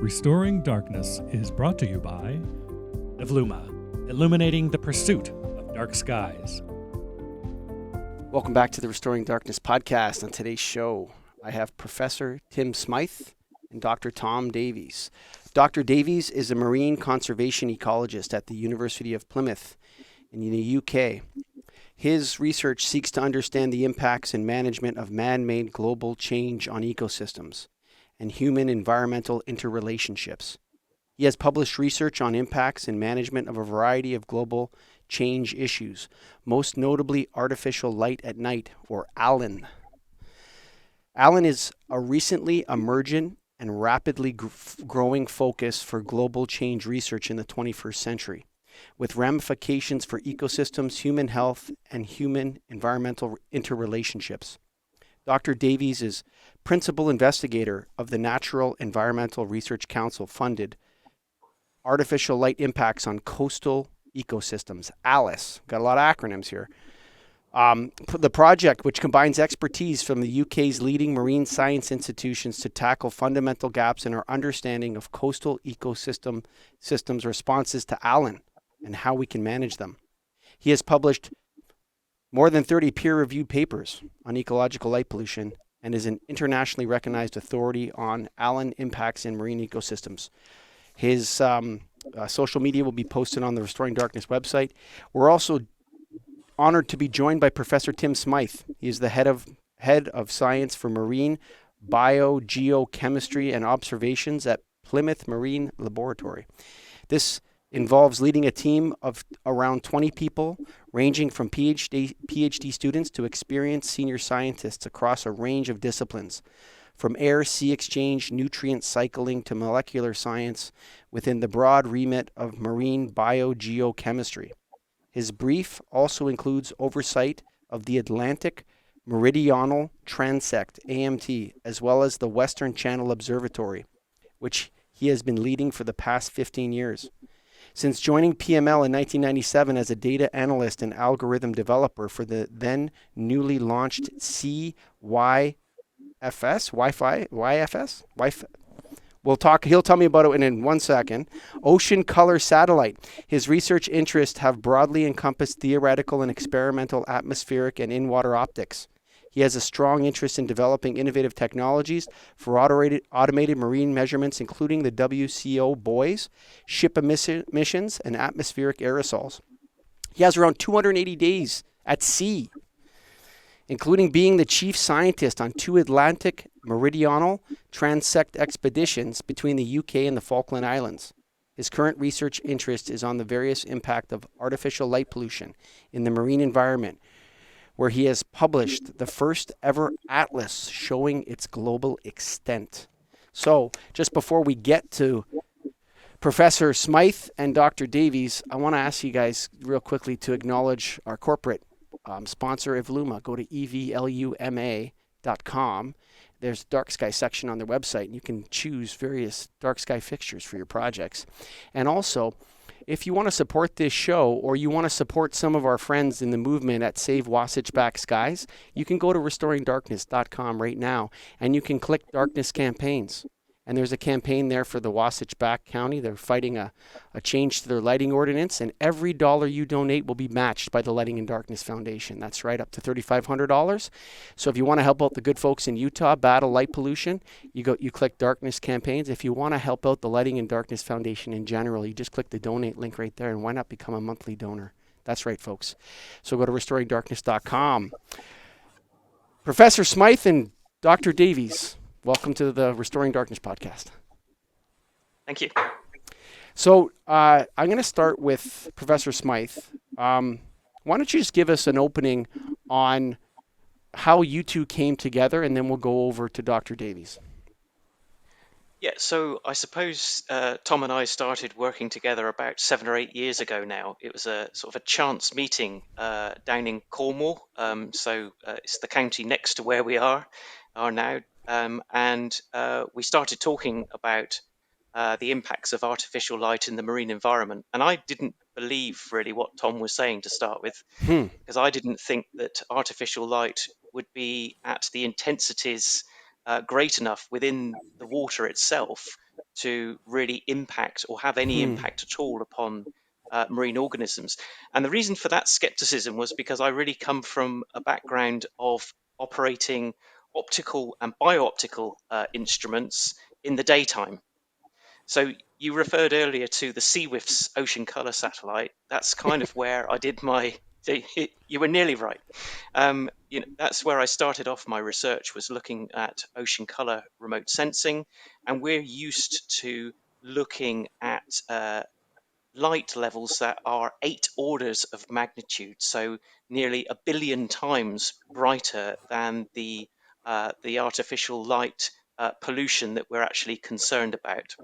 Restoring Darkness is brought to you by Evluma, illuminating the pursuit of dark skies. Welcome back to the Restoring Darkness podcast. On today's show, I have Professor Tim Smyth and Dr. Tom Davies. Dr. Davies is a marine conservation ecologist at the University of Plymouth in the UK. His research seeks to understand the impacts and management of man-made global change on ecosystems and human environmental interrelationships. He has published research on impacts and management of a variety of global change issues, most notably artificial light at night, or ALAN. ALAN is a recently emergent and rapidly growing focus for global change research in the 21st century, with ramifications for ecosystems, human health, and human environmental interrelationships. Dr. Davies is principal investigator of the Natural Environmental Research Council funded Artificial Light Impacts on Coastal Ecosystems, ALICE. Got a lot of acronyms here. The project, which combines expertise from the UK's leading marine science institutions to tackle fundamental gaps in our understanding of coastal ecosystem systems' responses to ALAN and how we can manage them. He has published more than 30 peer-reviewed papers on ecological light pollution and is an internationally recognized authority on ALAN impacts in marine ecosystems. His social media will be posted on the Restoring Darkness website. We're also honored to be joined by Professor Tim Smyth. He is the head of science for marine biogeochemistry and observations at Plymouth Marine Laboratory. This involves leading a team of around 20 people, ranging from PhD students to experienced senior scientists across a range of disciplines, from air-sea exchange, nutrient cycling to molecular science, within the broad remit of marine biogeochemistry. His brief also includes oversight of the Atlantic Meridional Transect, AMT, as well as the Western Channel Observatory, which he has been leading for the past 15 years. Since joining PML in 1997 as a data analyst and algorithm developer for the then newly launched He'll tell me about it in 1 second. Ocean Color Satellite. His research interests have broadly encompassed theoretical and experimental atmospheric and in-water optics. He has a strong interest in developing innovative technologies for automated marine measurements, including the WCO buoys, ship emissions, and atmospheric aerosols. He has around 280 days at sea, including being the chief scientist on 2 Atlantic Meridional Transect expeditions between the UK and the Falkland Islands. His current research interest is on the various impact of artificial light pollution in the marine environment, where he has published the first ever atlas showing its global extent. So, just before we get to Professor Smyth and Dr. Davies, I want to ask you guys real quickly to acknowledge our corporate sponsor, Evluma. Go to evluma.com. There's a dark sky section on their website, and you can choose various dark sky fixtures for your projects. And also, if you want to support this show, or you want to support some of our friends in the movement at Save Wasatch Back Skies, you can go to restoringdarkness.com right now, and you can click Darkness Campaigns. And there's a campaign there for the Wasatch Back County. They're fighting a change to their lighting ordinance, and every dollar you donate will be matched by the Lighting in Darkness Foundation. That's right, up to $3,500. So if you want to help out the good folks in Utah battle light pollution, you click Darkness Campaigns. If you want to help out the Lighting in Darkness Foundation in general, you just click the donate link right there, and why not become a monthly donor? That's right, folks. So go to restoringdarkness.com. Professor Smyth and Dr. Davies, welcome to the Restoring Darkness podcast. Thank you. So I'm going to start with Professor Smyth. Why don't you just give us an opening on how you two came together, and then we'll go over to Dr. Davies. Yeah, so I suppose Tom and I started working together about 7 or 8 years ago now. It was a sort of a chance meeting down in Cornwall. It's the county next to where we are now. And we started talking about the impacts of artificial light in the marine environment. And I didn't believe really what Tom was saying to start with, because I didn't think that artificial light would be at the intensities great enough within the water itself to really impact or have any impact at all upon marine organisms. And the reason for that skepticism was because I really come from a background of operating optical and biooptical instruments in the daytime. So you referred earlier to the Seawif's ocean color satellite. That's kind of where I did my. You were nearly right. That's where I started off my research, was looking at ocean color remote sensing, and we're used to looking at light levels that are 8 orders of magnitude, so nearly a billion times brighter than the artificial light pollution that we're actually concerned about,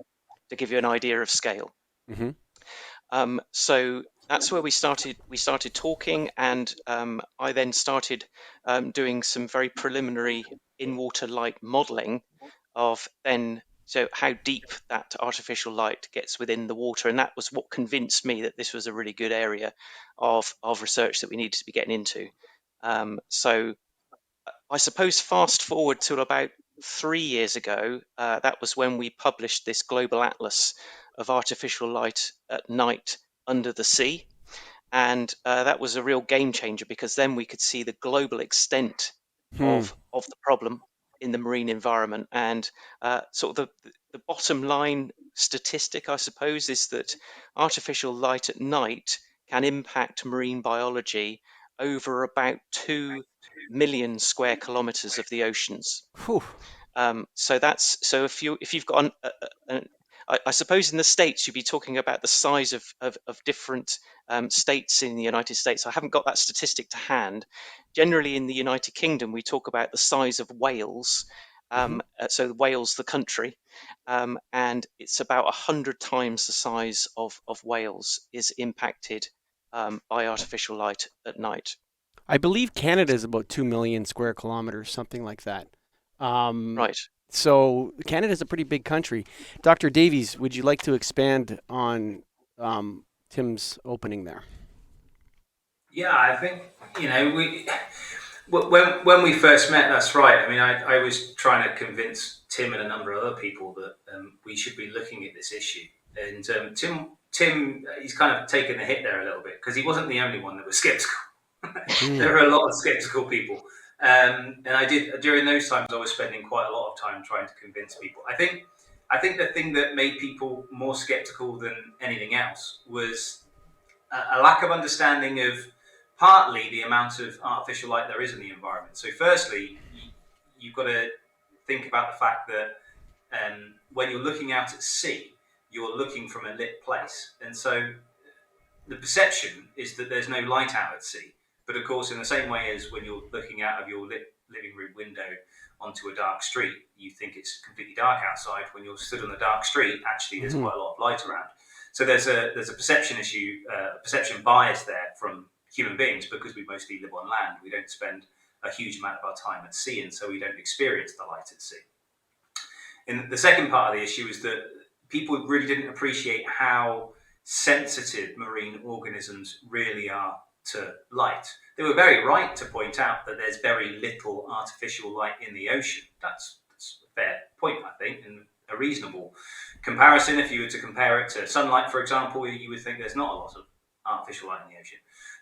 to give you an idea of scale. Mm-hmm. So that's where we started. We started talking, and I then started doing some very preliminary in-water light modeling of how deep that artificial light gets within the water, and that was what convinced me that this was a really good area of research that we needed to be getting into. So I suppose fast forward to about 3 years ago, that was when we published this global atlas of artificial light at night under the sea. And that was a real game changer, because then we could see the global extent of the problem in the marine environment. And sort of the bottom line statistic, I suppose, is that artificial light at night can impact marine biology over about 2 million square kilometers of the oceans. Whew. So if you've got I suppose in the States you'd be talking about the size of different states in the United States. I haven't got that statistic to hand. Generally in the United Kingdom we talk about the size of Wales. So Wales, the country, and it's about 100 times the size of Wales is impacted by artificial light at night. I believe Canada is about 2 million square kilometers, something like that. Right. So Canada is a pretty big country. Dr. Davies, would you like to expand on Tim's opening there? Yeah, I think, when we first met, that's right. I mean, I was trying to convince Tim and a number of other people that we should be looking at this issue. And Tim, he's kind of taken the hit there a little bit, because he wasn't the only one that was skeptical. There are a lot of skeptical people. And I did, during those times, I was spending quite a lot of time trying to convince people. I think the thing that made people more skeptical than anything else was a lack of understanding of partly the amount of artificial light there is in the environment. So firstly, you've got to think about the fact that when you're looking out at sea, you're looking from a lit place. And so the perception is that there's no light out at sea. But of course, in the same way as when you're looking out of your living room window onto a dark street, you think it's completely dark outside. When you're stood on a dark street, actually there's quite a lot of light around. So there's a perception issue, perception bias there from human beings, because we mostly live on land. We don't spend a huge amount of our time at sea, and so we don't experience the light at sea. And the second part of the issue is that people really didn't appreciate how sensitive marine organisms really are to light. They were very right to point out that there's very little artificial light in the ocean. That's a fair point, I think, and a reasonable comparison. If you were to compare it to sunlight, for example, you would think there's not a lot of artificial light in the ocean.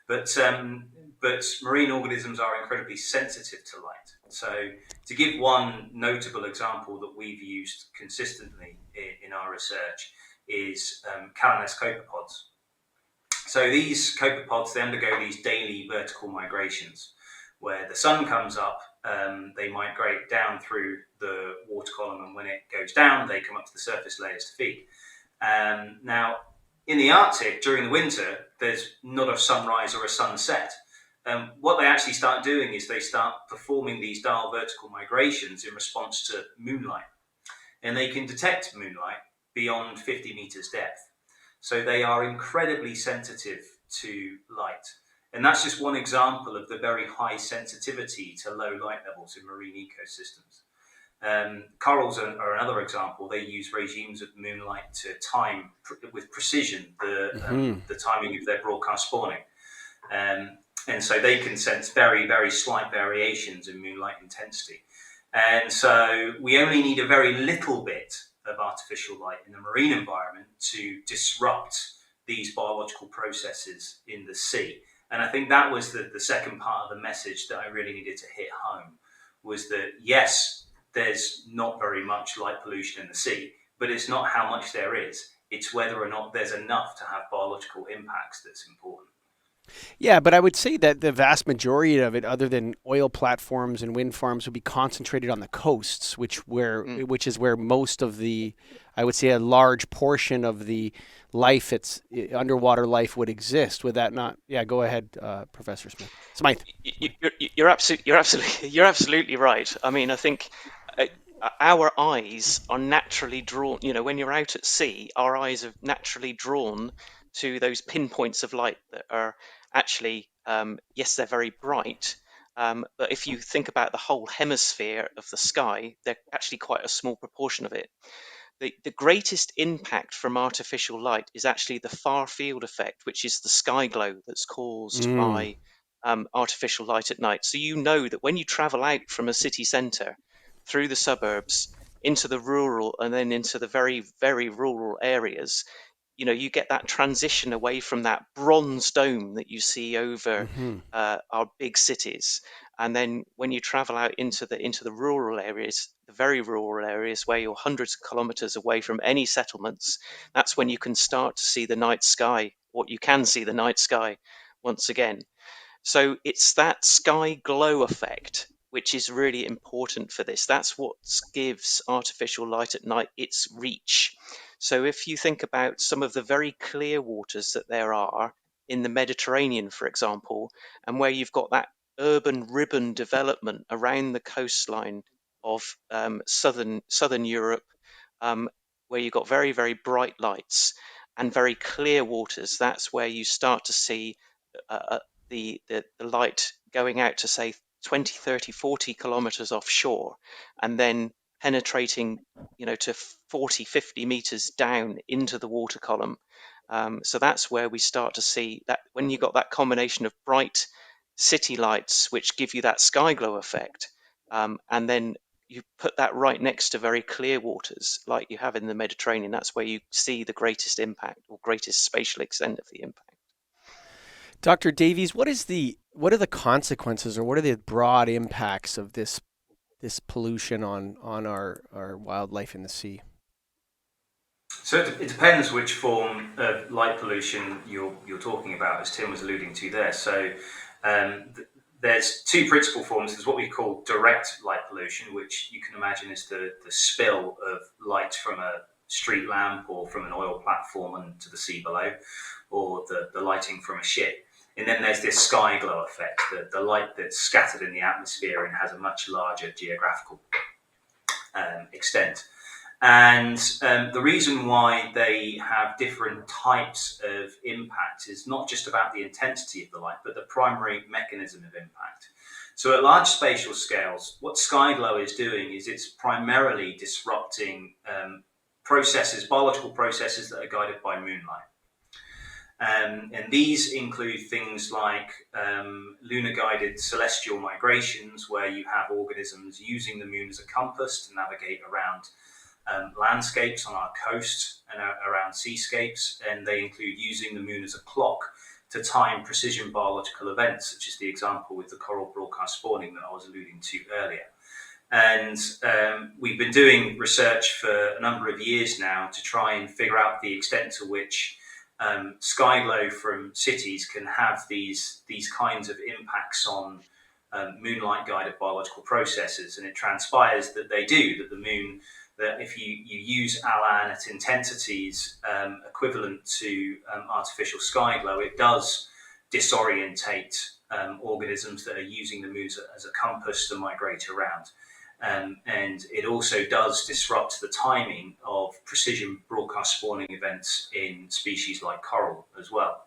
But marine organisms are incredibly sensitive to light. So to give one notable example that we've used consistently in our research is Calanus copepods. So these copepods, they undergo these daily vertical migrations where the sun comes up, they migrate down through the water column, and when it goes down, they come up to the surface layers to feed. Now, in the Arctic, during the winter, there's not a sunrise or a sunset. What they actually start doing is they start performing these diurnal vertical migrations in response to moonlight. And they can detect moonlight beyond 50 meters depth. So they are incredibly sensitive to light. And that's just one example of the very high sensitivity to low light levels in marine ecosystems. Corals are another example. They use regimes of moonlight to time with precision the timing of their broadcast spawning. And so they can sense very, very slight variations in moonlight intensity. And so we only need a very little bit of artificial light in the marine environment to disrupt these biological processes in the sea. And I think that was the second part of the message that I really needed to hit home, was that yes, there's not very much light pollution in the sea, but it's not how much there is, it's whether or not there's enough to have biological impacts that's important. Yeah, but I would say that the vast majority of it, other than oil platforms and wind farms, would be concentrated on the coasts, which is where most of the, I would say, a large portion of the life, underwater life, would exist. Would that not? Yeah, go ahead, Professor Smyth. You're absolutely right. I mean, I think our eyes are naturally drawn. When you're out at sea, our eyes are naturally drawn to those pinpoints of light that are actually, yes, they're very bright. But if you think about the whole hemisphere of the sky, they're actually quite a small proportion of it. The greatest impact from artificial light is actually the far field effect, which is the sky glow that's caused by artificial light at night. So that when you travel out from a city centre through the suburbs into the rural and then into the very, very rural areas, you get that transition away from that bronze dome that you see over our big cities, and then when you travel out into the rural areas, the very rural areas where you're hundreds of kilometers away from any settlements, that's when you can start to see the night sky, what you can see the night sky once again. So it's that sky glow effect which is really important for this. That's what gives artificial light at night its reach. So if you think about some of the very clear waters that there are in the Mediterranean, for example, and where you've got that urban ribbon development around the coastline of southern Europe, where you've got very, very bright lights and very clear waters, that's where you start to see the light going out to, say, 20, 30, 40 kilometers offshore, and then penetrating, to 40, 50 meters down into the water column. So that's where we start to see that when you got that combination of bright city lights, which give you that sky glow effect, and then you put that right next to very clear waters like you have in the Mediterranean, that's where you see the greatest impact or greatest spatial extent of the impact. Dr. Davies, what are the consequences, or what are the broad impacts of this pollution on our wildlife in the sea? So it depends which form of light pollution you're talking about, as Tim was alluding to there. So there's two principal forms. There's what we call direct light pollution, which you can imagine is the spill of light from a street lamp or from an oil platform onto the sea below, or the lighting from a ship. And then there's this sky glow effect, the light that's scattered in the atmosphere and has a much larger geographical extent. And the reason why they have different types of impact is not just about the intensity of the light, but the primary mechanism of impact. So at large spatial scales, what sky glow is doing is it's primarily disrupting biological processes that are guided by moonlight. And these include things like lunar-guided celestial migrations, where you have organisms using the moon as a compass to navigate around landscapes on our coast and around seascapes. And they include using the moon as a clock to time precision biological events, such as the example with the coral broadcast spawning that I was alluding to earlier. And we've been doing research for a number of years now to try and figure out the extent to which sky glow from cities can have these kinds of impacts on moonlight guided biological processes. And it transpires that they do, that the moon, that if you use ALAN at intensities equivalent to artificial sky glow, it does disorientate organisms that are using the moon as a compass to migrate around. And it also does disrupt the timing of precision broadcast spawning events in species like coral as well.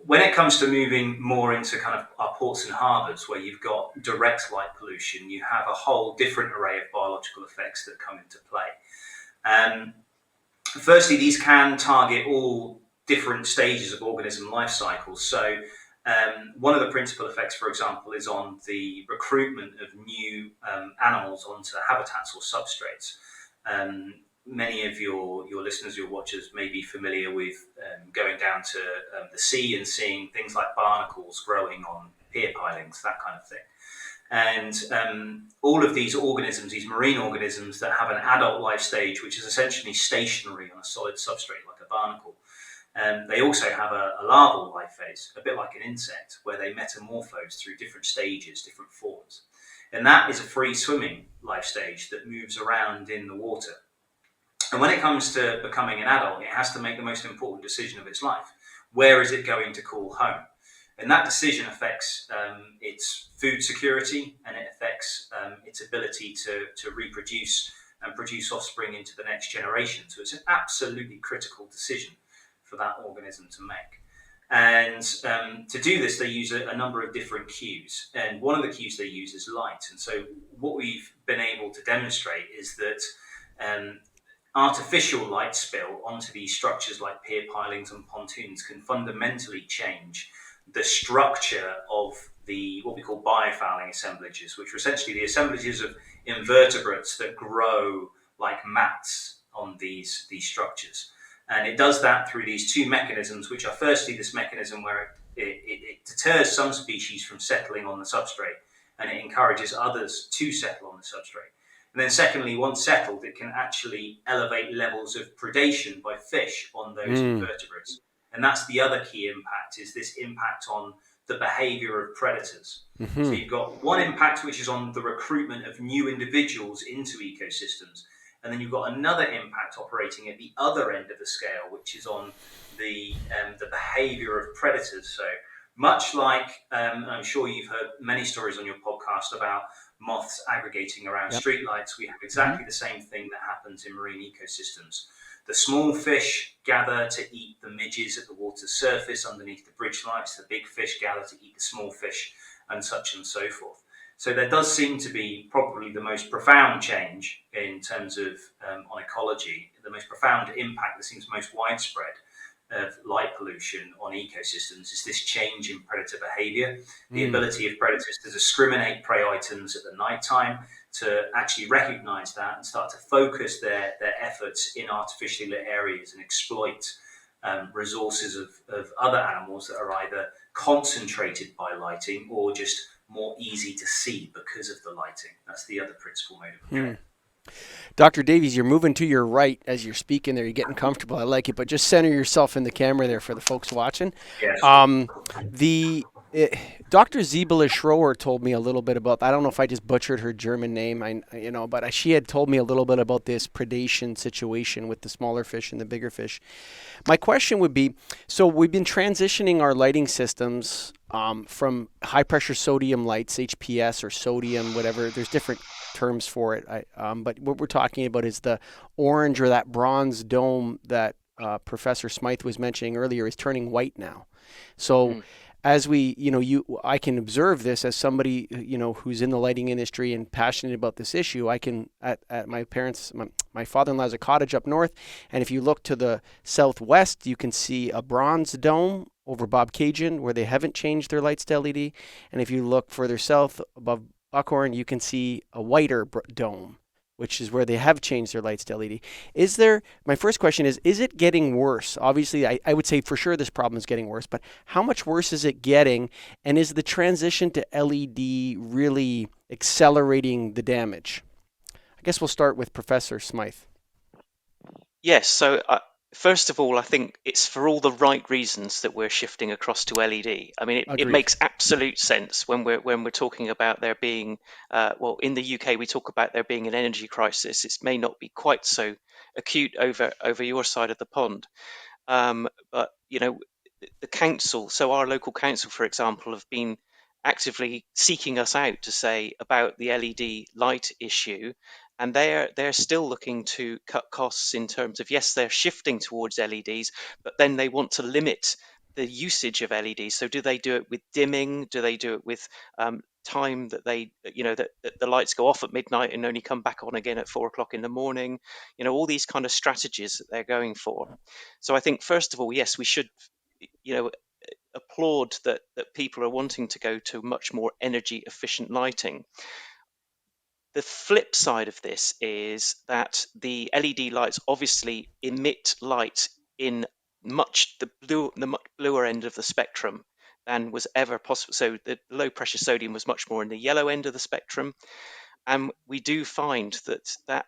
When it comes to moving more into kind of our ports and harbours, where you've got direct light pollution, you have a whole different array of biological effects that come into play. Firstly, these can target all different stages of organism life cycles. So one of the principal effects, for example, is on the recruitment of new animals onto habitats or substrates. many of your listeners, your watchers may be familiar with going down to the sea and seeing things like barnacles growing on pier pilings, that kind of thing. And all of these organisms, these marine organisms that have an adult life stage, which is essentially stationary on a solid substrate like a barnacle, they also have a larval life phase, a bit like an insect, where they metamorphose through different stages, different forms. And that is a free swimming life stage that moves around in the water. And when it comes to becoming an adult, it has to make the most important decision of its life. Where is it going to call home? And that decision affects its food security, and it affects its ability to reproduce and produce offspring into the next generation. So it's an absolutely critical decision for that organism to make. And to do this, they use a number of different cues. And one of the cues they use is light. And so what we've been able to demonstrate is that artificial light spill onto these structures like pier pilings and pontoons can fundamentally change the structure of what we call biofouling assemblages, which are essentially the assemblages of invertebrates that grow like mats on these structures. And it does that through these two mechanisms, which are firstly this mechanism where it deters some species from settling on the substrate, and it encourages others to settle on the substrate. And then secondly, once settled, it can actually elevate levels of predation by fish on those invertebrates. And that's the other key impact, is this impact on the behavior of predators. Mm-hmm. So you've got one impact, which is on the recruitment of new individuals into ecosystems. And then you've got another impact operating at the other end of the scale, which is on the behavior of predators. So much like, and I'm sure you've heard many stories on your podcast about moths aggregating around streetlights, we have exactly the same thing that happens in marine ecosystems. The small fish gather to eat the midges at the water's surface underneath the bridge lights. The big fish gather to eat the small fish, and such and so forth. So there does seem to be probably the most profound change in terms of on ecology, the most profound impact that seems most widespread of light pollution on ecosystems is this change in predator behavior, the ability of predators to discriminate prey items at the nighttime, to actually recognize that and start to focus their efforts in artificially lit areas and exploit resources of other animals that are either concentrated by lighting or just more easy to see because of the lighting. That's the other principal mode of control. Dr. Davies, you're moving to your right as you're speaking there. You're getting comfortable. I like it, but just center yourself in the camera there for the folks watching. Yes. Dr. Sibylle Schroer told me a little bit about, I don't know if I just butchered her German name, but she had told me a little bit about this predation situation with the smaller fish and the bigger fish. My question would be, so we've been transitioning our lighting systems from high pressure sodium lights, HPS or sodium, whatever, there's different terms for it. But what we're talking about is the orange or that bronze dome that Professor Smyth was mentioning earlier is turning white now. So as I can observe this as somebody, who's in the lighting industry and passionate about this issue. I can, at my parents, my father-in-law has a cottage up north, and if you look to the southwest, you can see a bronze dome over Bobcaygeon where they haven't changed their lights to LED. And if you look further south above Buckhorn, you can see a whiter dome, which is where they have changed their lights to LED. My first question is it getting worse? Obviously, I would say for sure this problem is getting worse, but how much worse is it getting? And is the transition to LED really accelerating the damage? I guess we'll start with Professor Smyth. Yes, so first of all, I think it's for all the right reasons that we're shifting across to LED. I mean, it makes absolute sense when we're talking about there being, in the UK we talk about there being an energy crisis. It may not be quite so acute over your side of the pond, but the council, so our local council, for example, have been actively seeking us out to say about the LED light issue. And they're still looking to cut costs in terms of, yes, they're shifting towards LEDs, but then they want to limit the usage of LEDs. So do they do it with dimming? Do they do it with time that that the lights go off at midnight and only come back on again at 4 o'clock in the morning? All these kind of strategies that they're going for. So I think, first of all, yes, we should, applaud that people are wanting to go to much more energy efficient lighting. the flip side of this is that the LED lights obviously emit light in the much bluer end of the spectrum than was ever possible. So the low pressure sodium was much more in the yellow end of the spectrum, and we do find that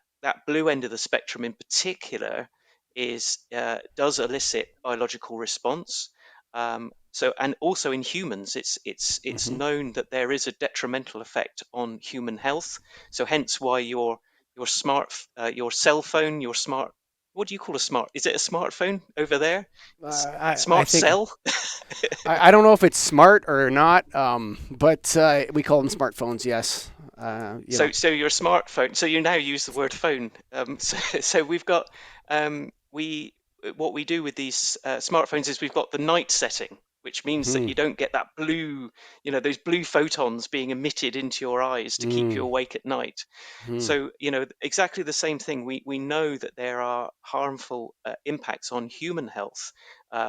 blue end of the spectrum in particular does elicit biological response. And also in humans, it's known that there is a detrimental effect on human health. So hence why your cell phone, what do you call a smart? Is it a smartphone over there? I Smart think cell? I don't know if it's smart or not, but we call them smartphones. Yes. So your smartphone. So you now use the word phone. So we've got we what we do with these smartphones is we've got the night setting, which means that you don't get that blue, those blue photons being emitted into your eyes to keep you awake at night. So exactly the same thing. We know that there are harmful impacts on human health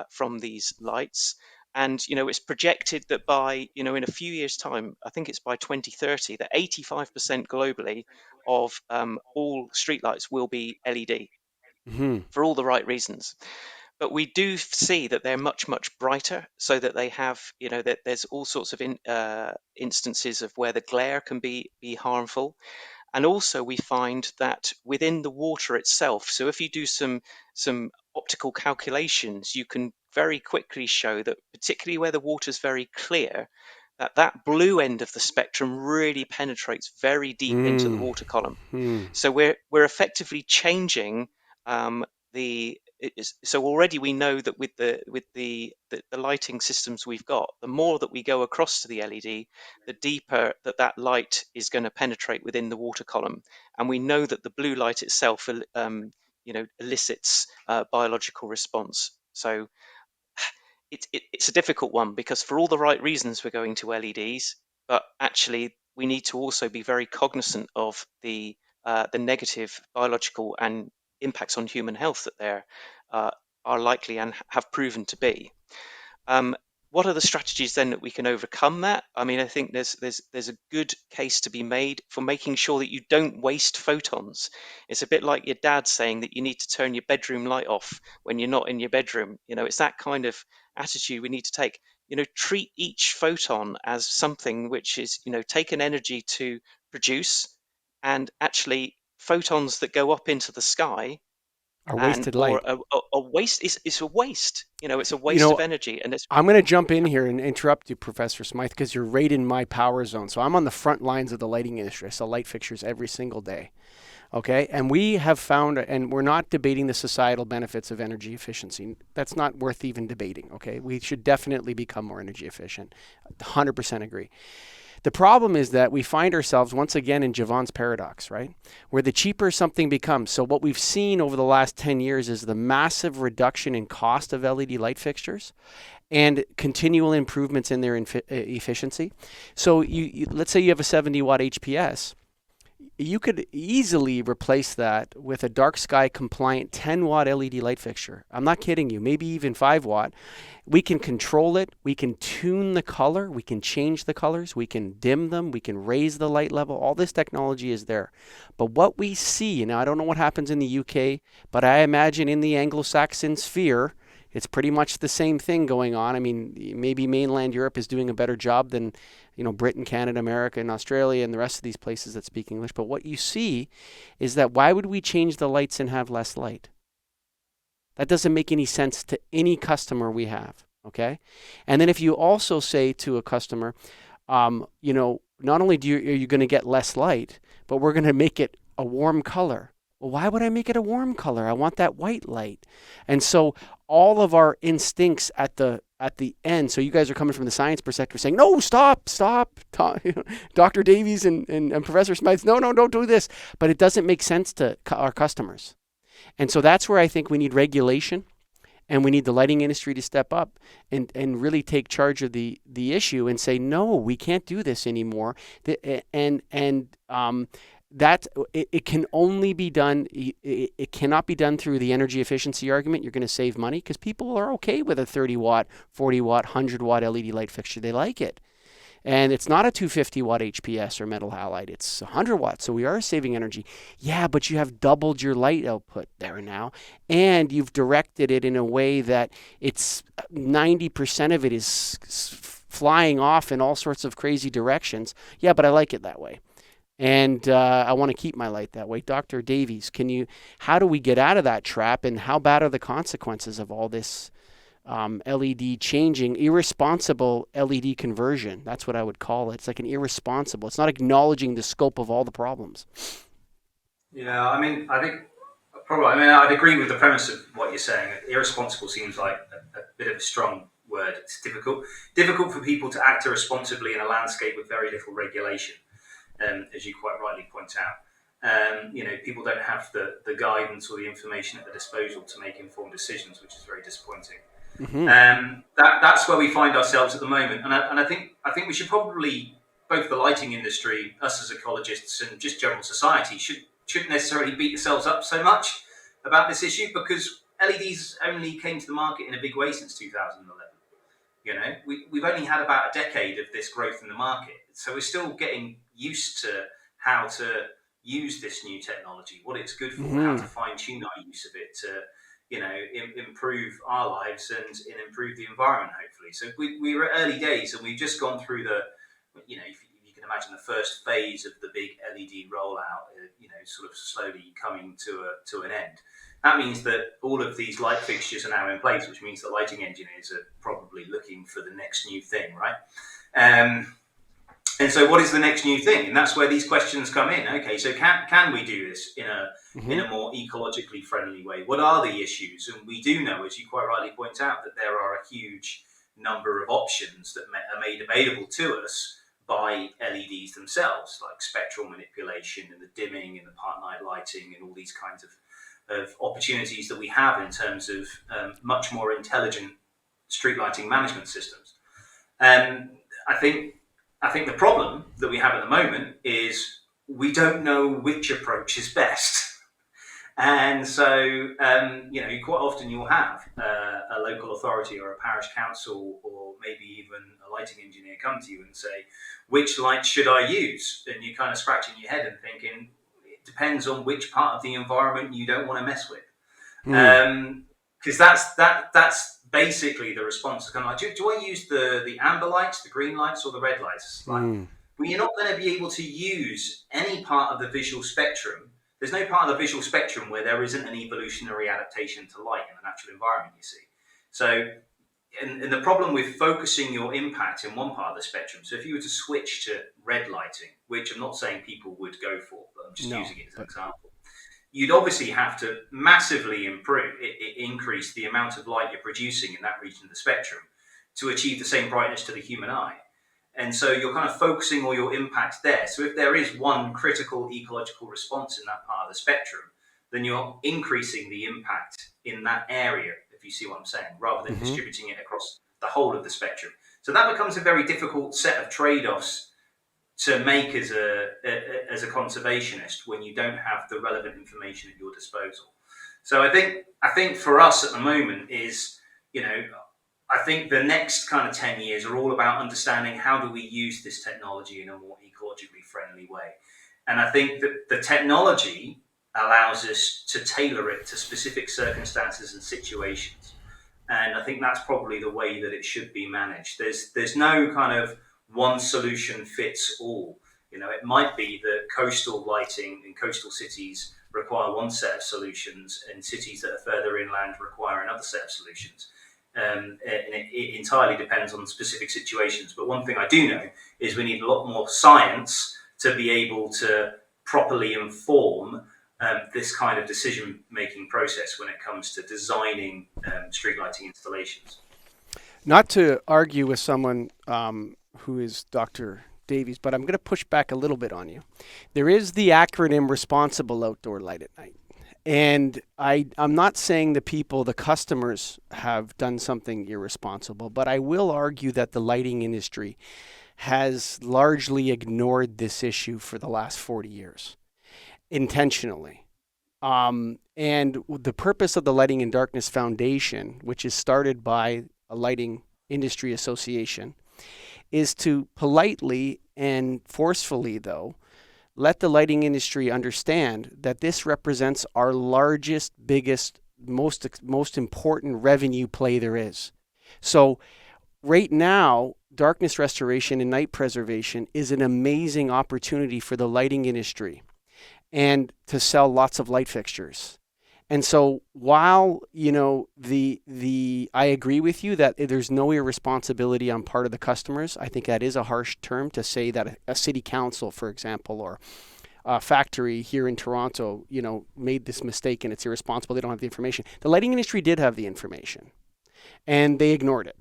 from these lights. And it's projected that by in a few years' time, I think it's by 2030, that 85% globally of all streetlights will be LED for all the right reasons. But we do see that they're much, much brighter, so that they have, that there's all sorts of instances of where the glare can be harmful. And also we find that within the water itself, so if you do some optical calculations, you can very quickly show that, particularly where the water's very clear, that blue end of the spectrum really penetrates very deep into the water column. So we're effectively changing so already we know that with the lighting systems we've got, the more that we go across to the LED, the deeper that light is going to penetrate within the water column. And we know that the blue light itself elicits biological response. So it's a difficult one, because for all the right reasons we're going to LEDs, but actually we need to also be very cognizant of the negative biological and impacts on human health that there are likely and have proven to be. What are the strategies then that we can overcome that? I mean, I think there's a good case to be made for making sure that you don't waste photons. It's a bit like your dad saying that you need to turn your bedroom light off when you're not in your bedroom. It's that kind of attitude we need to take. Treat each photon as something which is, taken energy to produce, and actually photons that go up into the sky Are wasted light. or a waste is a waste. It's a waste of energy, and it's. I'm going to jump in here and interrupt you, Professor Smyth, because you're right in my power zone. So I'm on the front lines of the lighting industry. I sell light fixtures every single day. Okay, and we have found, and we're not debating the societal benefits of energy efficiency. That's not worth even debating. Okay, we should definitely become more energy efficient. 100% agree. The problem is that we find ourselves once again in Javon's paradox, right? Where the cheaper something becomes. So what we've seen over the last 10 years is the massive reduction in cost of LED light fixtures and continual improvements in their efficiency. So let's say you have a 70 watt HPS. You could easily replace that with a dark sky compliant 10 watt LED light fixture. I'm not kidding you, maybe even 5 watt. We can control it, we can tune the color, we can change the colors, we can dim them, we can raise the light level. All this technology is there. But what we see, now I don't know what happens in the UK, but I imagine in the Anglo-Saxon sphere, it's pretty much the same thing going on. I mean, maybe mainland Europe is doing a better job than, Britain, Canada, America, and Australia, and the rest of these places that speak English. But what you see is that why would we change the lights and have less light? That doesn't make any sense to any customer we have, okay? And then if you also say to a customer, not only are you going to get less light, but we're going to make it a warm color. Well, why would I make it a warm color? I want that white light. And so all of our instincts at the end, so you guys are coming from the science perspective saying, no, stop, Dr. Davies and Professor Smyth, no, don't do this. But it doesn't make sense to our customers. And so that's where I think we need regulation, and we need the lighting industry to step up and really take charge of the issue and say, no, we can't do this anymore. That it can only be done, it cannot be done through the energy efficiency argument. You're going to save money because people are okay with a 30 watt, 40 watt, 100 watt LED light fixture. They like it. And it's not a 250 watt HPS or metal halide. It's 100 watts. So we are saving energy. Yeah, but you have doubled your light output there now. And you've directed it in a way that it's 90% of it is flying off in all sorts of crazy directions. Yeah, but I like it that way. And I want to keep my light that way. Dr. Davies, how do we get out of that trap, and how bad are the consequences of all this LED changing, irresponsible LED conversion? That's what I would call it. It's like an irresponsible. It's not acknowledging the scope of all the problems. Yeah, I mean, I'd agree with the premise of what you're saying. Irresponsible seems like a bit of a strong word. It's difficult for people to act irresponsibly in a landscape with very little regulation. As you quite rightly point out. People don't have the guidance or the information at their disposal to make informed decisions, which is very disappointing. Mm-hmm. That's where we find ourselves at the moment, and I think we should probably, both the lighting industry, us as ecologists, and just general society shouldn't necessarily beat yourselves up so much about this issue, because LEDs only came to the market in a big way since 2011. We've only had about a decade of this growth in the market, so we're still getting used to how to use this new technology, what it's good for, how to fine-tune our use of it to, improve our lives and improve the environment, hopefully. So we were early days, and we've just gone through if you can imagine the first phase of the big LED rollout, sort of slowly coming to an end. That means that all of these light fixtures are now in place, which means that lighting engineers are probably looking for the next new thing, right? And so what is the next new thing? And that's where these questions come in. Okay, so can we do this in a more ecologically friendly way? What are the issues? And we do know, as you quite rightly point out, that there are a huge number of options that are made available to us by LEDs themselves, like spectral manipulation and the dimming and the part night lighting and all these kinds of opportunities that we have in terms of much more intelligent street lighting management systems. I think the problem that we have at the moment is we don't know which approach is best. And so, quite often you'll have a local authority or a parish council or maybe even a lighting engineer come to you and say, which light should I use? And you're kind of scratching your head and thinking, it depends on which part of the environment you don't want to mess with. Because that's basically the response. It's kind of like, do I use the amber lights, the green lights, or the red lights? Well, you're not going to be able to use any part of the visual spectrum. There's no part of the visual spectrum where there isn't an evolutionary adaptation to light in the natural environment, you see. So, and the problem with focusing your impact in one part of the spectrum, so if you were to switch to red lighting, which I'm not saying people would go for, but I'm just using it as an example, you'd obviously have to massively increase the amount of light you're producing in that region of the spectrum to achieve the same brightness to the human eye. And so you're kind of focusing all your impact there. So if there is one critical ecological response in that part of the spectrum, then you're increasing the impact in that area, if you see what I'm saying, rather than distributing it across the whole of the spectrum. So that becomes a very difficult set of trade-offs to make as a conservationist when you don't have the relevant information at your disposal. So I think for us at the moment is, I think the next kind of 10 years are all about understanding how do we use this technology in a more ecologically friendly way. And I think that the technology allows us to tailor it to specific circumstances and situations. And I think that's probably the way that it should be managed. There's no kind of one solution fits all. It might be that coastal lighting in coastal cities require one set of solutions and cities that are further inland require another set of solutions. And it entirely depends on specific situations. But one thing I do know is we need a lot more science to be able to properly inform this kind of decision-making process when it comes to designing street lighting installations. Not to argue with someone who is Dr. Davies, but I'm going to push back a little bit on you. There is the acronym Responsible Outdoor Light at Night. And I'm not saying the customers have done something irresponsible, but I will argue that the lighting industry has largely ignored this issue for the last 40 years, intentionally. And the purpose of the Lighting and Darkness Foundation, which is started by a lighting industry association, is to politely and forcefully, though, let the lighting industry understand that this represents our largest, biggest, most important revenue play there is. So right now, darkness restoration and night preservation is an amazing opportunity for the lighting industry and to sell lots of light fixtures. And so while, I agree with you that there's no irresponsibility on part of the customers, I think that is a harsh term to say that a city council, for example, or a factory here in Toronto, made this mistake and it's irresponsible. They don't have the information. The lighting industry did have the information and they ignored it.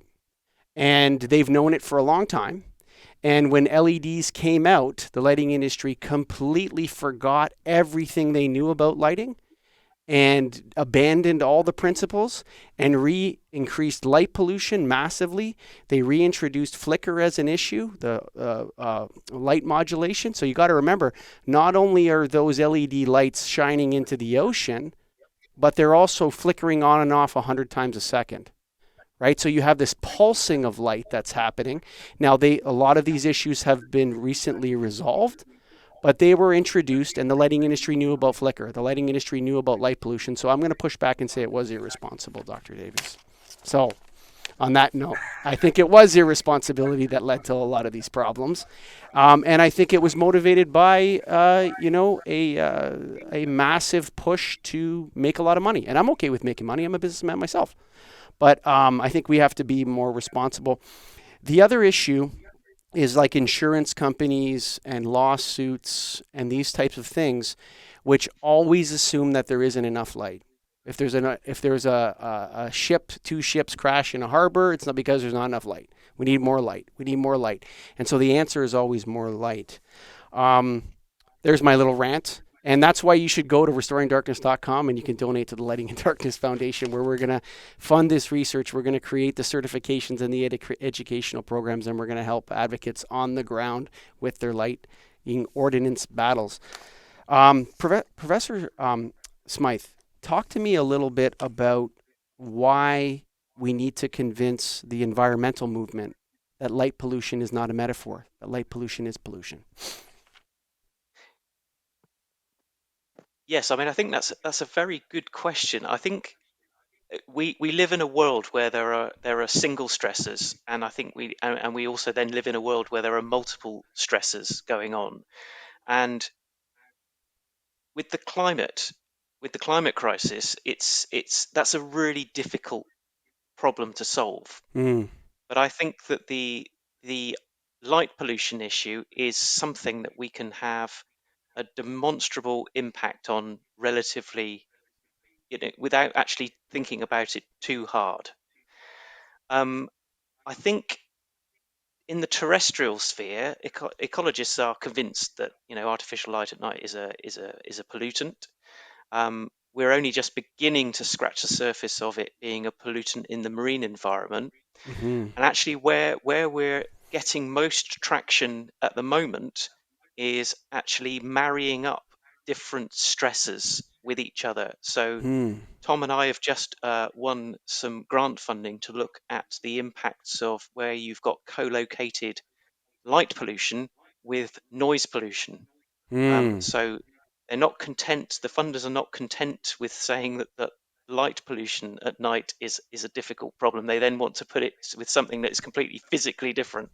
And they've known it for a long time. And when LEDs came out, the lighting industry completely forgot everything they knew about lighting and abandoned all the principles and increased light pollution massively. They reintroduced flicker as an issue, the light modulation. So you got to remember, not only are those LED lights shining into the ocean, but they're also flickering on and off 100 times a second. Right? So you have this pulsing of light that's happening. Now, a lot of these issues have been recently resolved, but they were introduced and the lighting industry knew about flicker. The lighting industry knew about light pollution. So I'm going to push back and say it was irresponsible, Dr. Davies. So on that note, I think it was irresponsibility that led to a lot of these problems. And I think it was motivated by, a massive push to make a lot of money. And I'm okay with making money. I'm a businessman myself. But I think we have to be more responsible. The other issue is like insurance companies and lawsuits and these types of things, which always assume that there isn't enough light. If there's a ship, two ships crash in a harbor, it's not because there's not enough light. We need more light. We need more light. And so the answer is always more light. There's my little rant. And that's why you should go to restoringdarkness.com and you can donate to the Lighting and Darkness Foundation, where we're going to fund this research. We're going to create the certifications and the educacational programs, and we're going to help advocates on the ground with their lighting ordinance battles. Professor Smyth, talk to me a little bit about why we need to convince the environmental movement that light pollution is not a metaphor, that light pollution is pollution. Yes, I mean, I think that's a very good question. I think we live in a world where there are single stressors, and I think we also then live in a world where there are multiple stressors going on. And with the climate crisis, that's a really difficult problem to solve. But I think that the light pollution issue is something that we can have a demonstrable impact on relatively, without actually thinking about it too hard. I think in the terrestrial sphere, ecologists are convinced that artificial light at night is a pollutant. We're only just beginning to scratch the surface of it being a pollutant in the marine environment. And actually, where we're getting most traction at the moment is actually marrying up different stressors with each other. So Tom and I have just won some grant funding to look at the impacts of where you've got co-located light pollution with noise pollution. So they're not content, the funders are not content with saying that light pollution at night is a difficult problem. They then want to put it with something that is completely physically different,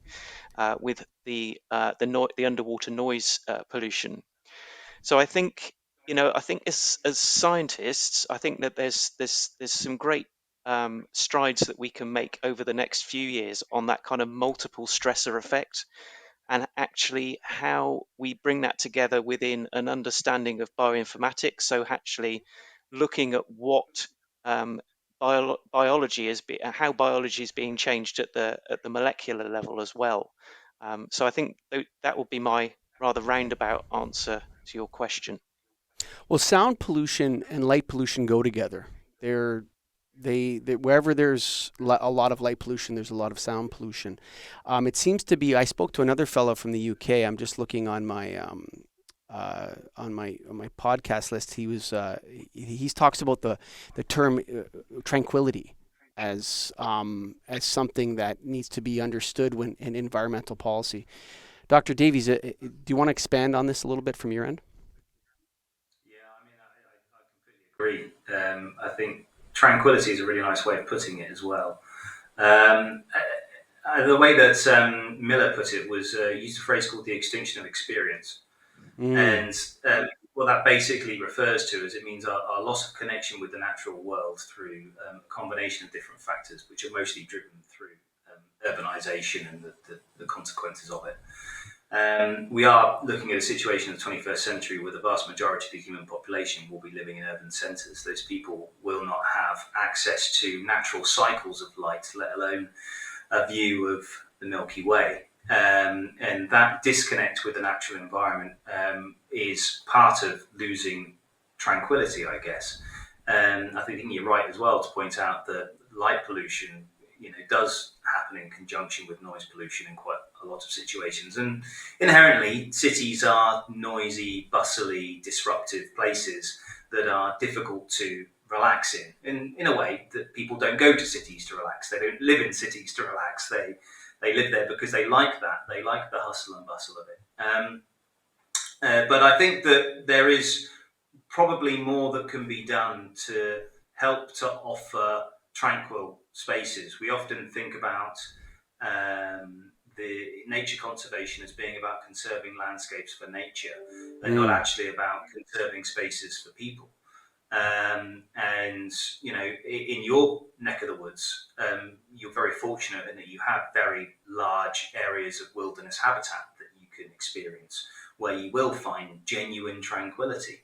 with the underwater noise pollution. So I think as scientists, I think that there's some great strides that we can make over the next few years on that kind of multiple stressor effect, and actually how we bring that together within an understanding of bioinformatics. So actually looking at what biology is, how biology is being changed at the molecular level as well. So I think that would be my rather roundabout answer to your question. Well, sound pollution and light pollution go together. They wherever there's a lot of light pollution, there's a lot of sound pollution. It seems to be. I spoke to another fellow from the UK. I'm just looking on my podcast list. He talks about the term tranquility, as something that needs to be understood when in environmental policy. Dr. Davies, do you want to expand on this a little bit from your end? Yeah, I mean, I completely agree. I think tranquility is a really nice way of putting it as well. The way that Miller put it was used a phrase called the extinction of experience. And what that basically refers to is it means our loss of connection with the natural world through a combination of different factors, which are mostly driven through urbanization and the consequences of it. We are looking at a situation in the 21st century where the vast majority of the human population will be living in urban centres. Those people will not have access to natural cycles of light, let alone a view of the Milky Way. And that disconnect with the natural environment is part of losing tranquility, I guess. I think you're right as well to point out that light pollution, does happen in conjunction with noise pollution in quite a lot of situations. And inherently, cities are noisy, bustly, disruptive places that are difficult to relax in a way that people don't go to cities to relax. They don't live in cities to relax. They live there because they like that. They like the hustle and bustle of it. But I think that there is probably more that can be done to help to offer tranquil spaces. We often think about the nature conservation as being about conserving landscapes for nature and not actually about conserving spaces for people. And in your neck of the woods, you're very fortunate in that you have very large areas of wilderness habitat that you can experience where you will find genuine tranquility.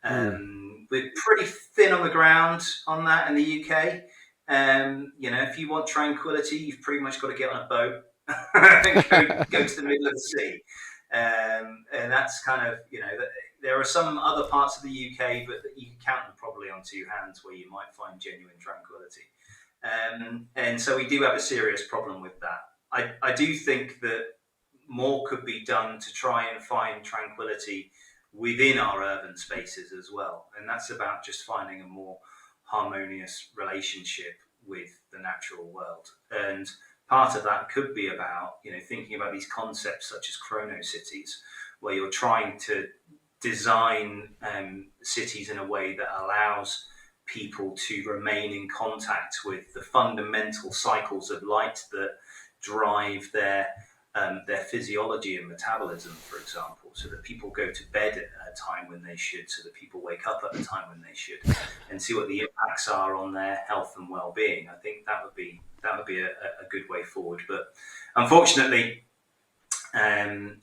We're pretty thin on the ground on that in the UK. If you want tranquility, you've pretty much got to get on a boat and go to the middle of the sea. And that's kind of, there are some other parts of the UK, but you can count them probably on two hands where you might find genuine tranquility. And so we do have a serious problem with that. I do think that more could be done to try and find tranquility within our urban spaces as well. And that's about just finding a more harmonious relationship with the natural world. And part of that could be about, thinking about these concepts such as chronocities, where you're trying to design cities in a way that allows people to remain in contact with the fundamental cycles of light that drive their physiology and metabolism, for example, so that people go to bed at a time when they should, so that people wake up at a time when they should, and see what the impacts are on their health and well-being. I think that would be a good way forward. But unfortunately, one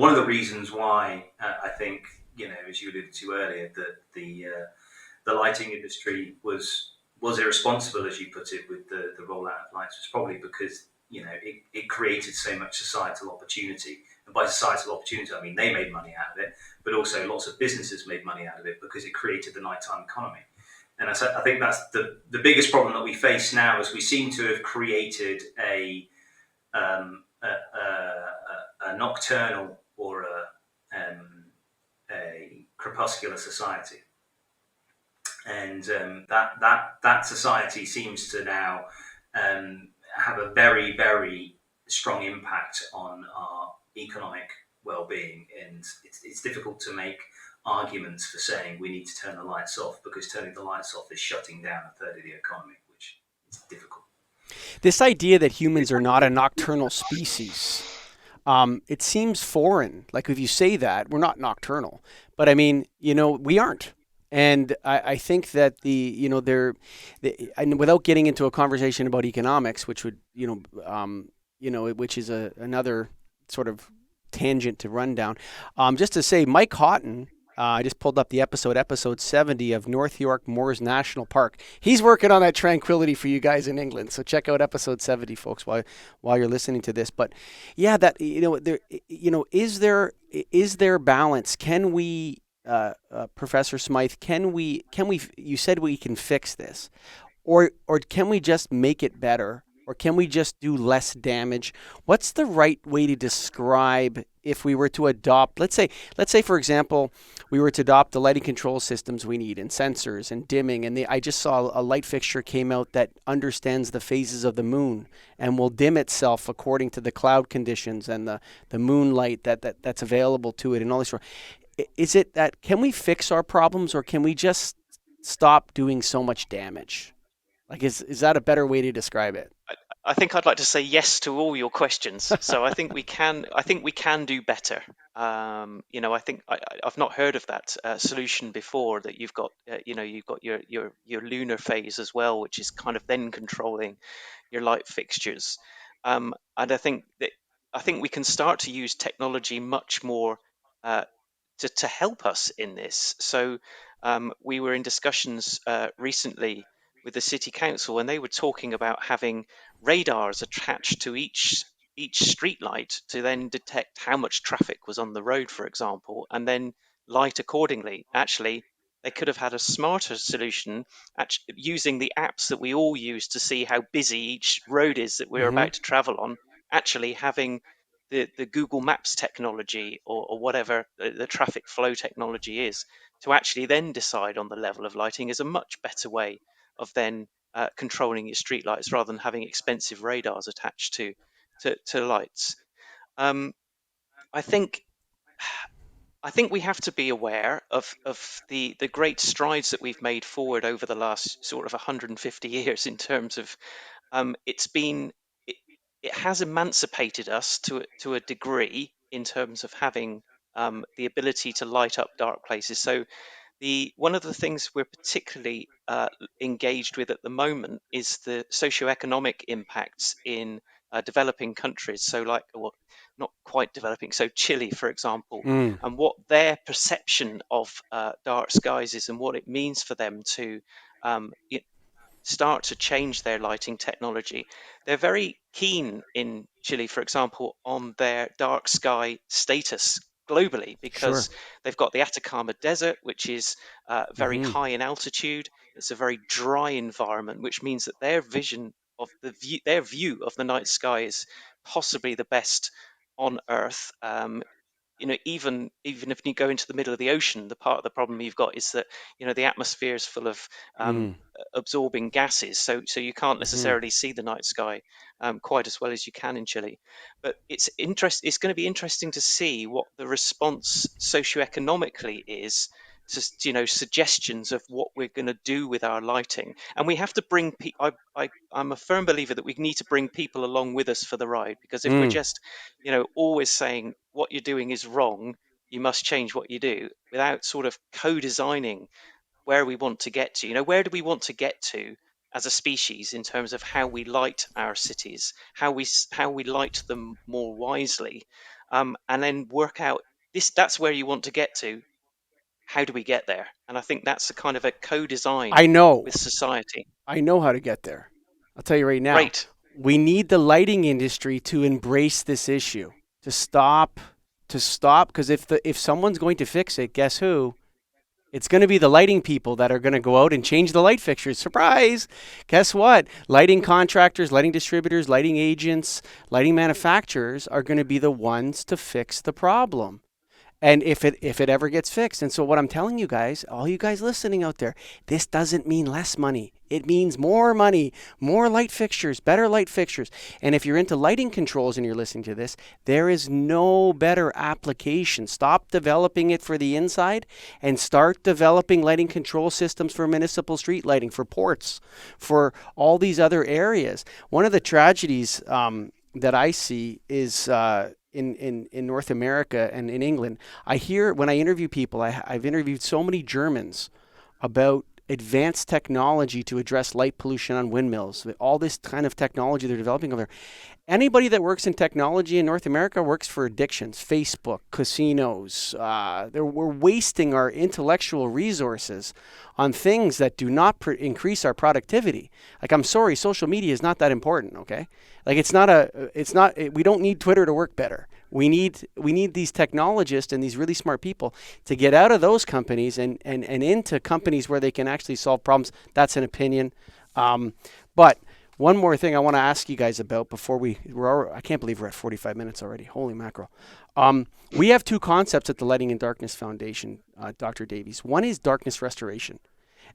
of the reasons why I think, as you alluded to earlier, that the lighting industry was irresponsible, as you put it, with the rollout of lights, was probably because it created so much societal opportunity. And by societal opportunity, I mean they made money out of it, but also lots of businesses made money out of it because it created the nighttime economy. And I think that's the biggest problem that we face now, is we seem to have created a nocturnal or a crepuscular society. And that society seems to now have a very, very strong impact on our economic well-being. And it's difficult to make arguments for saying we need to turn the lights off, because turning the lights off is shutting down a third of the economy, which is difficult. This idea that humans are not a nocturnal species, it seems foreign. Like if you say that, we're not nocturnal. But I mean, we aren't. And I think that and without getting into a conversation about economics, which would, which is another sort of tangent to run down, just to say, Mike Houghton, I just pulled up the episode 70 of North York Moors National Park. He's working on that tranquility for you guys in England. So check out episode 70, folks, while you're listening to this. But yeah, that, is there balance? Can we, Professor Smyth, can we, you said we can fix this, or can we just make it better Or can we just do less damage? What's the right way to describe if we were to adopt, let's say for example, we were to adopt the lighting control systems we need and sensors and dimming. And I just saw a light fixture came out that understands the phases of the moon and will dim itself according to the cloud conditions and the moonlight that's available to it and all this. Is it that, can we fix our problems, or can we just stop doing so much damage? Like, is that a better way to describe it? I think I'd like to say yes to all your questions. So I think we can. I think we can do better. I think I've not heard of that solution before. That you've got, you've got your lunar phase as well, which is kind of then controlling your light fixtures. And I think we can start to use technology much more to help us in this. So we were in discussions recently with the city council, and they were talking about having radars attached to each street light to then detect how much traffic was on the road, for example, and then light accordingly. Actually, they could have had a smarter solution using the apps that we all use to see how busy each road is that we're about to travel on, actually having the Google Maps technology or whatever the traffic flow technology is, to actually then decide on the level of lighting, is a much better way of then controlling your streetlights rather than having expensive radars attached to lights. I think we have to be aware of the great strides that we've made forward over the last sort of 150 years in terms of it has emancipated us to a degree in terms of having the ability to light up dark places. So one of the things we're particularly engaged with at the moment is the socioeconomic impacts in developing countries. So not quite developing, so Chile, for example, and what their perception of dark skies is and what it means for them to start to change their lighting technology. They're very keen in Chile, for example, on their dark sky status globally, because they've got the Atacama Desert, which is very high in altitude. It's a very dry environment, which means that their vision of their view of the night sky is possibly the best on Earth. Even if you go into the middle of the ocean, the part of the problem you've got is that the atmosphere is full of absorbing gases, so you can't necessarily see the night sky quite as well as you can in Chile. But it's going to be interesting to see what the response socioeconomically is to suggestions of what we're going to do with our lighting. And we have to bring I'm a firm believer that we need to bring people along with us for the ride, because if we're just always saying what you're doing is wrong, you must change what you do, without sort of co-designing where we want to get to. Where do we want to get to as a species in terms of how we light our cities, how we light them more wisely, and then work out that's where you want to get to. How do we get there? And I think that's a kind of a co-design with society. I know how to get there. I'll tell you right now. Great. We need the lighting industry to embrace this issue, to stop, because if someone's going to fix it, guess who? It's going to be the lighting people that are going to go out and change the light fixtures. Surprise! Guess what? Lighting contractors, lighting distributors, lighting agents, lighting manufacturers are going to be the ones to fix the problem. And if it ever gets fixed. And so what I'm telling you guys, all you guys listening out there, this doesn't mean less money. It means more money, more light fixtures, better light fixtures. And if you're into lighting controls and you're listening to this, there is no better application. Stop developing it for the inside and start developing lighting control systems for municipal street lighting, for ports, for all these other areas. One of the tragedies that I see is in North America and in England. I hear when I interview people, I've interviewed so many Germans about advanced technology to address light pollution on windmills, all this kind of technology they're developing over there. Anybody that works in technology in North America works for addictions, Facebook, casinos. We're wasting our intellectual resources on things that do not increase our productivity. Like, I'm sorry, social media is not that important, okay? Like, we don't need Twitter to work better. We need these technologists and these really smart people to get out of those companies and into companies where they can actually solve problems. That's an opinion. But One more thing I want to ask you guys about before I can't believe we're at 45 minutes already. Holy mackerel. We have two concepts at the Lighting and Darkness Foundation, Dr. Davies. One is darkness restoration.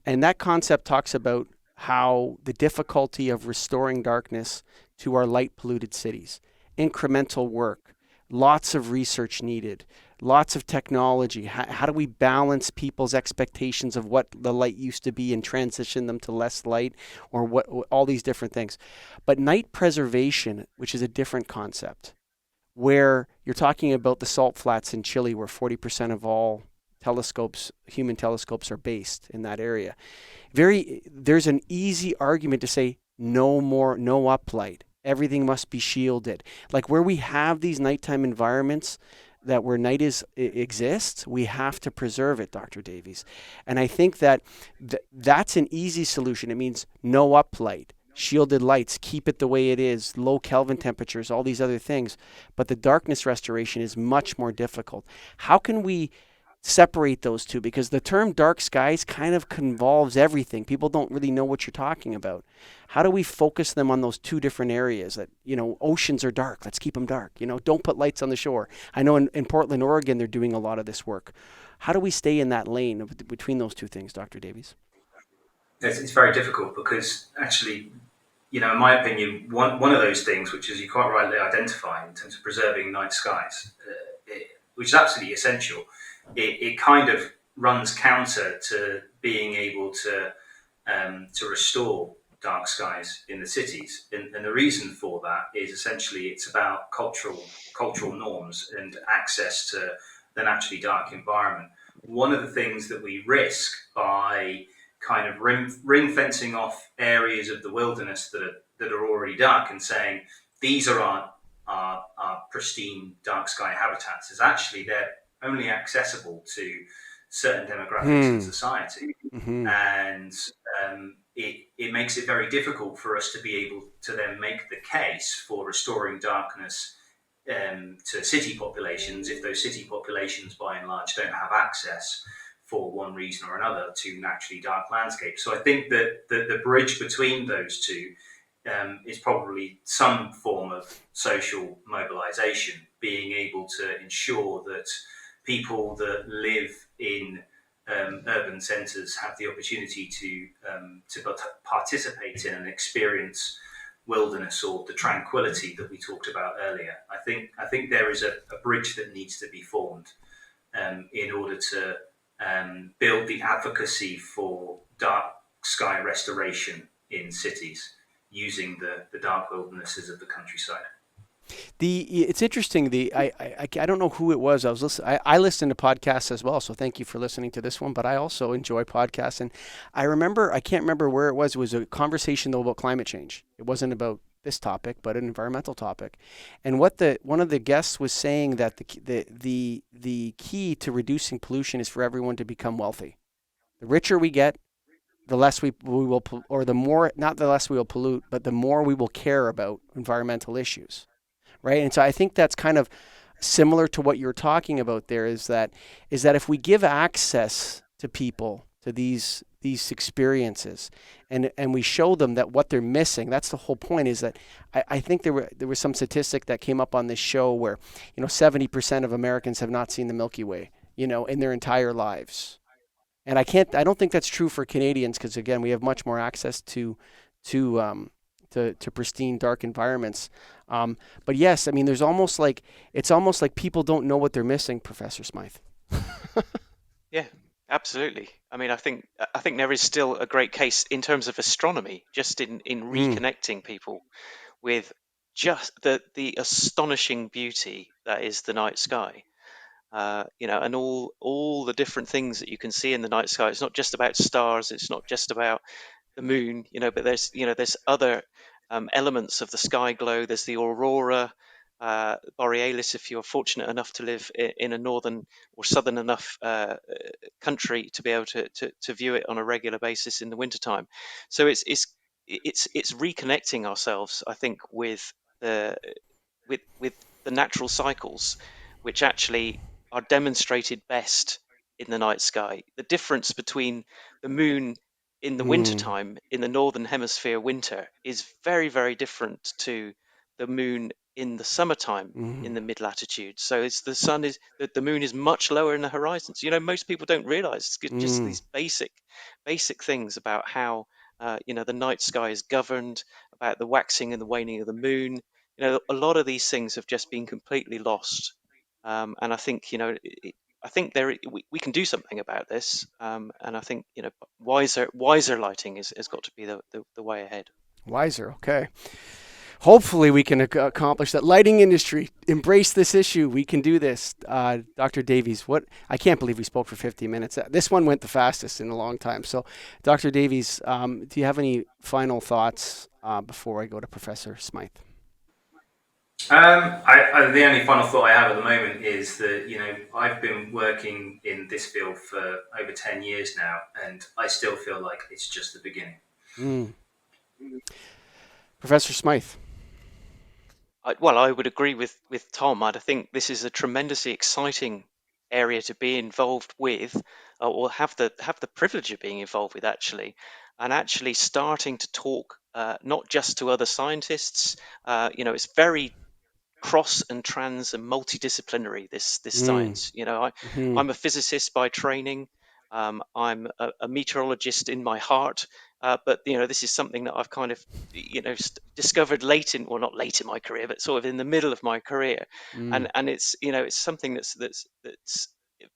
And that concept talks about how the difficulty of restoring darkness to our light polluted cities, incremental work, lots of research needed, lots of technology. How do we balance people's expectations of what the light used to be and transition them to less light, or what, all these different things. But night preservation, which is a different concept, where you're talking about the salt flats in Chile, where 40% of all human telescopes are based in that area. There's an easy argument to say no uplight. Everything must be shielded. Like where we have these nighttime environments that where night exists, we have to preserve it, Dr. Davies. And I think that that's an easy solution. It means no uplight, shielded lights, keep it the way it is, low Kelvin temperatures, all these other things. But the darkness restoration is much more difficult. How can we separate those two? Because the term dark skies kind of convolves everything. People don't really know what you're talking about. How do we focus them on those two different areas that, oceans are dark, let's keep them dark. Don't put lights on the shore. I know in Portland, Oregon, they're doing a lot of this work. How do we stay in that lane between those two things, Dr. Davies? It's very difficult because actually, in my opinion, one of those things, which is you quite rightly identify in terms of preserving night skies, which is absolutely essential, it kind of runs counter to being able to restore dark skies in the cities, and the reason for that is essentially it's about cultural norms and access to the naturally dark environment. One of the things that we risk by kind of ring fencing off areas of the wilderness that are already dark and saying these are our pristine dark sky habitats is actually they're only accessible to certain demographics in society. Mm-hmm. And it makes it very difficult for us to be able to then make the case for restoring darkness to city populations if those city populations by and large don't have access for one reason or another to naturally dark landscapes. So I think that the bridge between those two is probably some form of social mobilization, being able to ensure that people that live in urban centres have the opportunity to participate in and experience wilderness or the tranquility that we talked about earlier. I think there is a bridge that needs to be formed in order to build the advocacy for dark sky restoration in cities using the dark wildernesses of the countryside. It's interesting. I don't know who it was. I listen to podcasts as well, so thank you for listening to this one. But I also enjoy podcasts, and I can't remember where it was. It was a conversation though about climate change. It wasn't about this topic, but an environmental topic. And one of the guests was saying that the key to reducing pollution is for everyone to become wealthy. The richer we get, the less we will, or the more, not the less we will pollute, but the more we will care about environmental issues. Right. And so I think that's kind of similar to what you're talking about there is that if we give access to people to these experiences and we show them that what they're missing, that's the whole point is that I think there was some statistic that came up on this show where, 70% of Americans have not seen the Milky Way, in their entire lives. And I don't think that's true for Canadians because, again, we have much more access to pristine dark environments. But yes, I mean, it's almost like people don't know what they're missing, Professor Smyth. Yeah, absolutely. I mean, I think there is still a great case in terms of astronomy, just in reconnecting people with just the astonishing beauty that is the night sky. And all the different things that you can see in the night sky. It's not just about stars. It's not just about the moon, but there's other elements of the sky glow. There's the aurora borealis, if you're fortunate enough to live in a northern or southern enough country to be able to view it on a regular basis in the wintertime. So it's reconnecting ourselves, I think, with the natural cycles, which actually are demonstrated best in the night sky. The difference between the moon in the wintertime, in the northern hemisphere winter, is very, very different to the moon in the summertime in the mid latitude. So it's the moon is much lower in the horizons. Most people don't realize just these basic things about how the night sky is governed, about the waxing and the waning of the moon. A lot of these things have just been completely lost. And I think I think we can do something about this, and I think wiser lighting has got to be the way ahead. Wiser, okay. Hopefully we can accomplish that. Lighting industry, embrace this issue. We can do this. Dr. Davies, I can't believe we spoke for 50 minutes. This one went the fastest in a long time. So, Dr. Davies, do you have any final thoughts before I go to Professor Smyth? The only final thought I have at the moment is that, I've been working in this field for over 10 years now, and I still feel like it's just the beginning. Professor Smyth. I would agree with Tom. I think this is a tremendously exciting area to be involved with, or have the privilege of being involved with, actually, and actually starting to talk not just to other scientists. It's very cross and trans and multidisciplinary, this science. I'm a physicist by training. I'm a meteorologist in my heart, but this is something that I've kind of discovered not late in my career, but sort of in the middle of my career, and it's it's something that's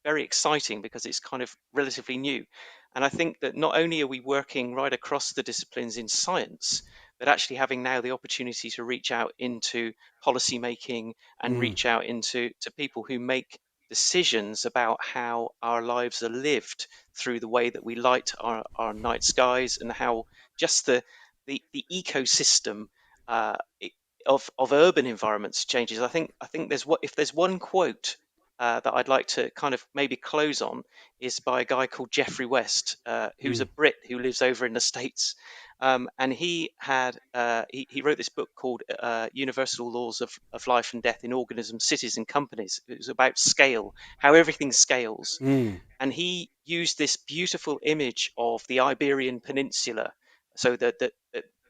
very exciting because it's kind of relatively new. And I think that not only are we working right across the disciplines in science, but actually having now the opportunity to reach out into policy making and reach out into people who make decisions about how our lives are lived through the way that we light our night skies, and how just the ecosystem of urban environments changes. I think if there's one quote that I'd like to kind of maybe close on, is by a guy called Geoffrey West, who's a Brit who lives over in the States. And he wrote this book called Universal Laws of Life and Death in Organisms, Cities and Companies. It was about scale, how everything scales. And he used this beautiful image of the Iberian Peninsula, so the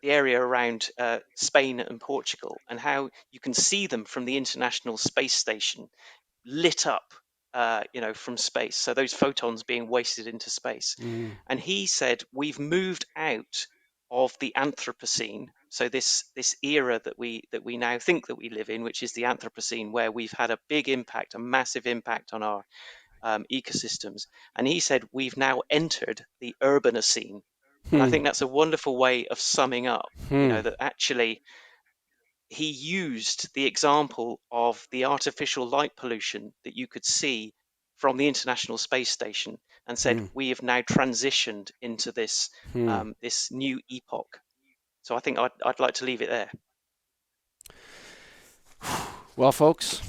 area around Spain and Portugal, and how you can see them from the International Space Station, lit up from space. So those photons being wasted into space. And he said, we've moved out of the Anthropocene, so this era that we now think that we live in, which is the Anthropocene, where we've had a big impact, a massive impact on our ecosystems. And he said we've now entered the Urbanocene. And I think that's a wonderful way of summing up, that actually he used the example of the artificial light pollution that you could see from the International Space Station, and said we have now transitioned into this this new epoch. So I think I'd like to leave it there. Well, folks,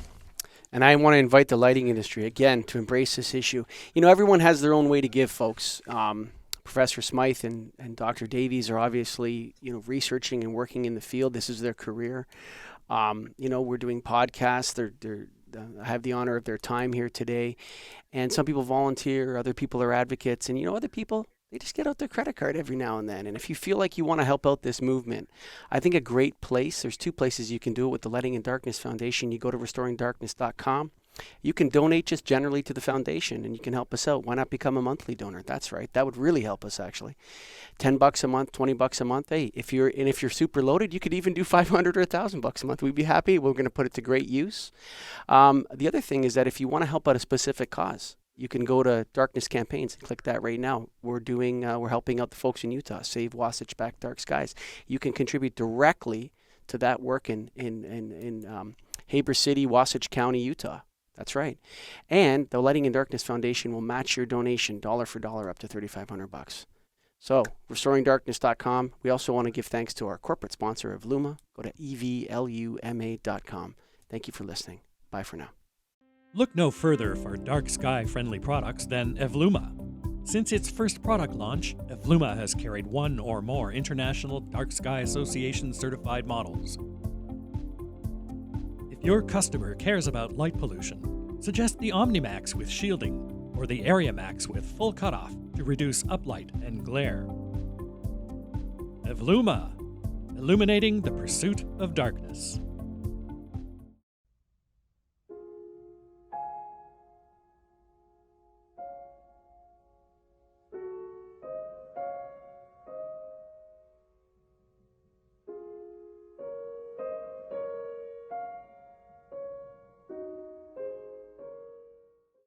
and I want to invite the lighting industry again to embrace this issue. Everyone has their own way to give, folks. Professor Smyth and Dr. Davies are obviously, researching and working in the field. This is their career. We're doing podcasts. I have the honor of their time here today. And some people volunteer, other people are advocates, and other people, they just get out their credit card every now and then. And if you feel like you want to help out this movement, I think a great place, there's two places you can do it with the Lighting in Darkness Foundation. You go to restoringdarkness.com. You can donate just generally to the foundation, and you can help us out. Why not become a monthly donor? That's right. That would really help us, actually. $10 a month, $20 a month. Hey, if you're super loaded, you could even do $500 or $1,000 a month. We'd be happy. We're going to put it to great use. The other thing is that if you want to help out a specific cause, you can go to Darkness Campaigns and click that right now. We're helping out the folks in Utah, Save Wasatch Back Dark Skies. You can contribute directly to that work in Heber City, Wasatch County, Utah. That's right. And the Lighting in Darkness Foundation will match your donation dollar for dollar up to $3,500. So, restoringdarkness.com. We also want to give thanks to our corporate sponsor of Luma. Go to evluma.com. Thank you for listening. Bye for now. Look no further for dark sky friendly products than Evluma. Since its first product launch, Evluma has carried one or more International Dark Sky Association certified models. If your customer cares about light pollution, suggest the OmniMax with shielding or the Area Max with full cutoff to reduce uplight and glare. Evluma, illuminating the pursuit of darkness.